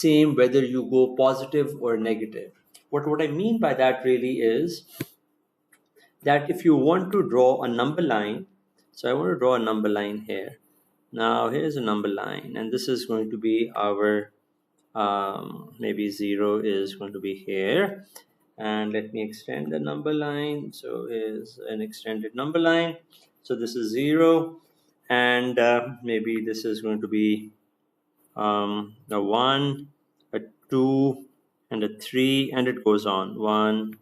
same whether you go positive or negative. What I mean by that really is that if you want to draw a number line, so I want to draw a number line here. Now here's a number line, and this is going to be our maybe 0 is going to be here, and let me extend the number line. So here's an extended number line. So this is 0, and maybe this is going to be a 1, a 2, and a 3, and it goes on 1,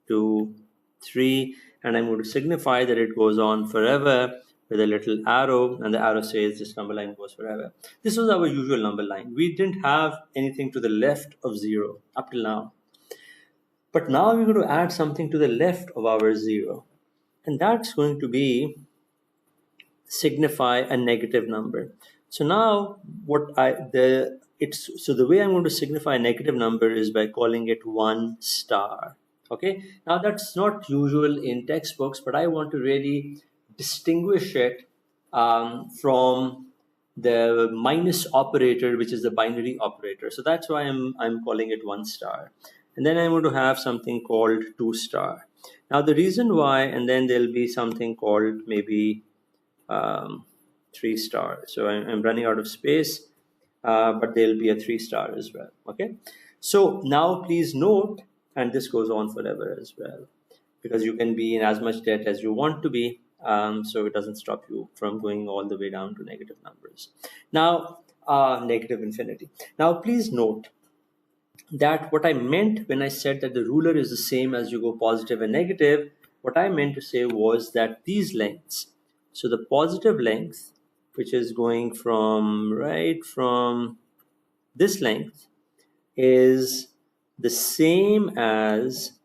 2, 3, and I'm going to signify that it goes on forever with a little arrow, and the arrow says this number line goes forever. This was our usual number line. We didn't have anything to the left of 0 up till now. But now we're going to add something to the left of our 0, and that's going to be signify a negative number. So now so the way I'm going to signify a negative number is by calling it 1 star. Okay, now that's not usual in textbooks, but I want to really distinguish it from the minus operator, which is the binary operator. So that's why I'm calling it 1 star. And then I'm going to have something called 2 star. Now the reason why, and then there'll be something called maybe 3 star. So I'm running out of space, but there'll be a 3 star as well. Okay, so now please note, and this goes on forever as well, because you can be in as much debt as you want to be, so it doesn't stop you from going all the way down to negative numbers. Now negative infinity. Now please note that what I meant when I said that the ruler is the same as you go positive and negative, what I meant to say was that these lengths, so the positive length, which is going from this length, is the same as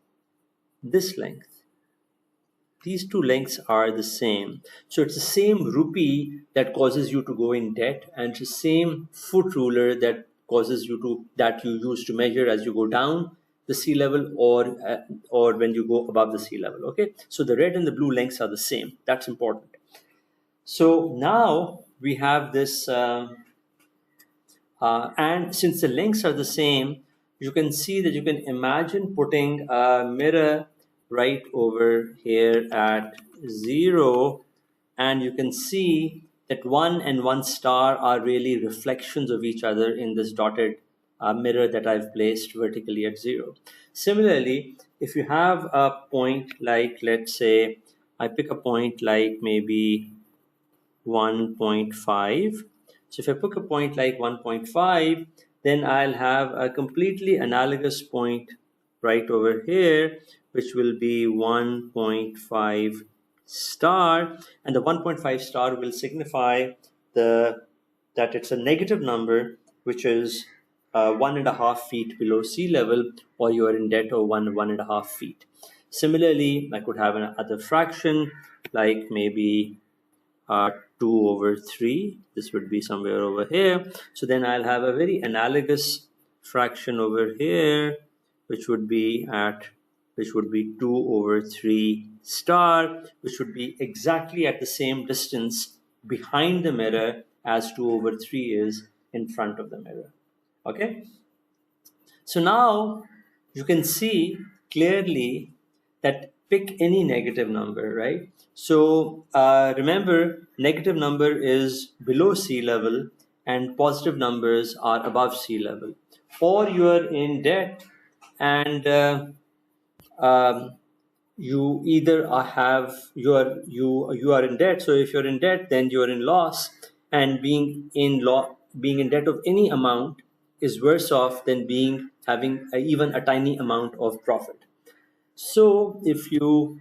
this length. These two lengths are the same. So it's the same rupee that causes you to go in debt, and it's the same foot ruler that causes you that you use to measure as you go down the sea level or when you go above the sea level. Okay, so the red and the blue lengths are the same. That's important. So now we have this, and since the lengths are the same, you can see that you can imagine putting a mirror right over here at 0, and you can see that 1 and 1 star are really reflections of each other in this dotted mirror that I've placed vertically at 0. Similarly, if you have a point like, let's say, I pick a point like maybe 1.5. So if I pick a point like 1.5, then I'll have a completely analogous point right over here, which will be 1.5 star, and the 1.5 star will signify that it's a negative number, which is 1.5 feet below sea level, or you are in debt of 1.5 feet. Similarly, I could have another fraction like maybe 2 over 3. This would be somewhere over here. So then I'll have a very analogous fraction over here, which would be 2 over 3 star, which would be exactly at the same distance behind the mirror as 2 over 3 is in front of the mirror. Okay, so now you can see clearly that pick any negative number, right? So remember, negative number is below sea level and positive numbers are above sea level. Or you are in debt and you either you are in debt. So if you're in debt, then you are in loss, and being in debt of any amount is worse off than having even a tiny amount of profit. So if you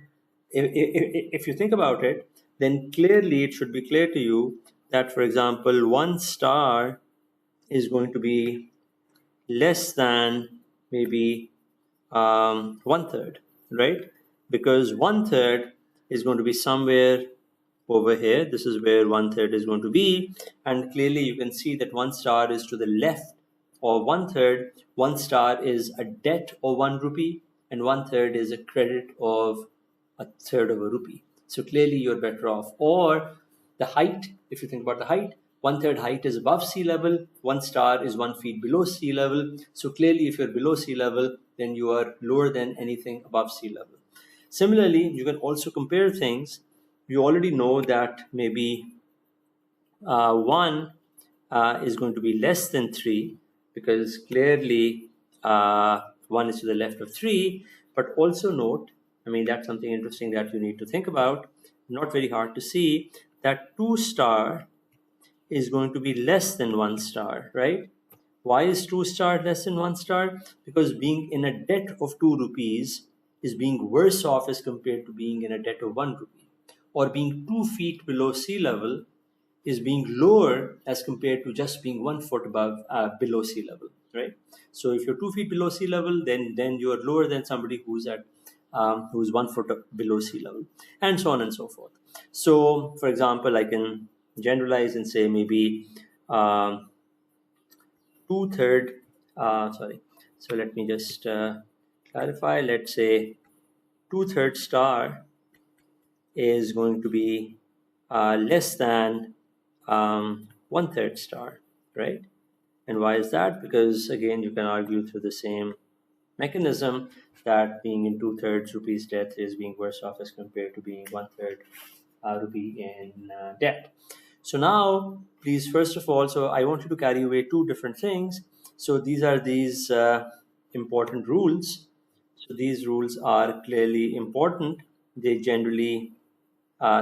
think about it, then clearly it should be clear to you that, for example, 1 star is going to be less than maybe 1/3, right? Because 1/3 is going to be somewhere over here. This is where 1/3 is going to be, and clearly you can see that 1 star is to the left of 1/3. 1 star is a debt of 1 rupee, and 1/3 is a credit of 1/3 of a rupee. So clearly you're better off. Or the height, if you think about the height, 1/3 height is above sea level, 1 star is 1 feet below sea level. So clearly, if you're below sea level, then you are lower than anything above sea level. Similarly, you can also compare things. You already know that maybe 1 is going to be less than 3, because clearly 1 is to the left of 3. But also note, I mean, that's something interesting that you need to think about, not very hard to see, that 2 star is going to be less than 1 star, right? Why is 2 star less than 1 star? Because being in a debt of 2 rupees is being worse off as compared to being in a debt of 1 rupee. Or being 2 feet below sea level is being lower as compared to just being 1 foot above below sea level, right? So if you're 2 feet below sea level, then you are lower than somebody who's 1 foot below sea level, and so on and so forth. So, for example, I can generalize and say maybe um, two third. Sorry. So let me just clarify. Let's say 2/3 star is going to be less than 1/3 star, right? And why is that? Because again, you can argue through the same mechanism that being in 2/3 rupees debt is being worse off as compared to being 1/3 rupee in debt. So now, please, first of all, so I want you to carry away two different things. So these are these important rules. So these rules are clearly important. They generally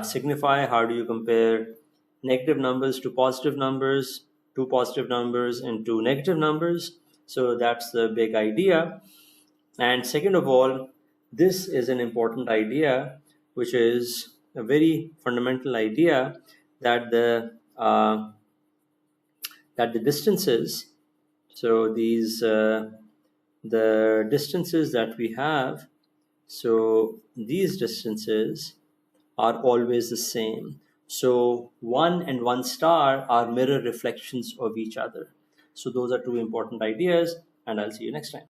signify how do you compare negative numbers to positive numbers, two positive numbers and two negative numbers. So that's the big idea. And second of all, this is an important idea, which is a very fundamental idea that the distances. So these the distances that we have. So these distances are always the same. So 1 and 1 star are mirror reflections of each other. So those are two important ideas, and I'll see you next time.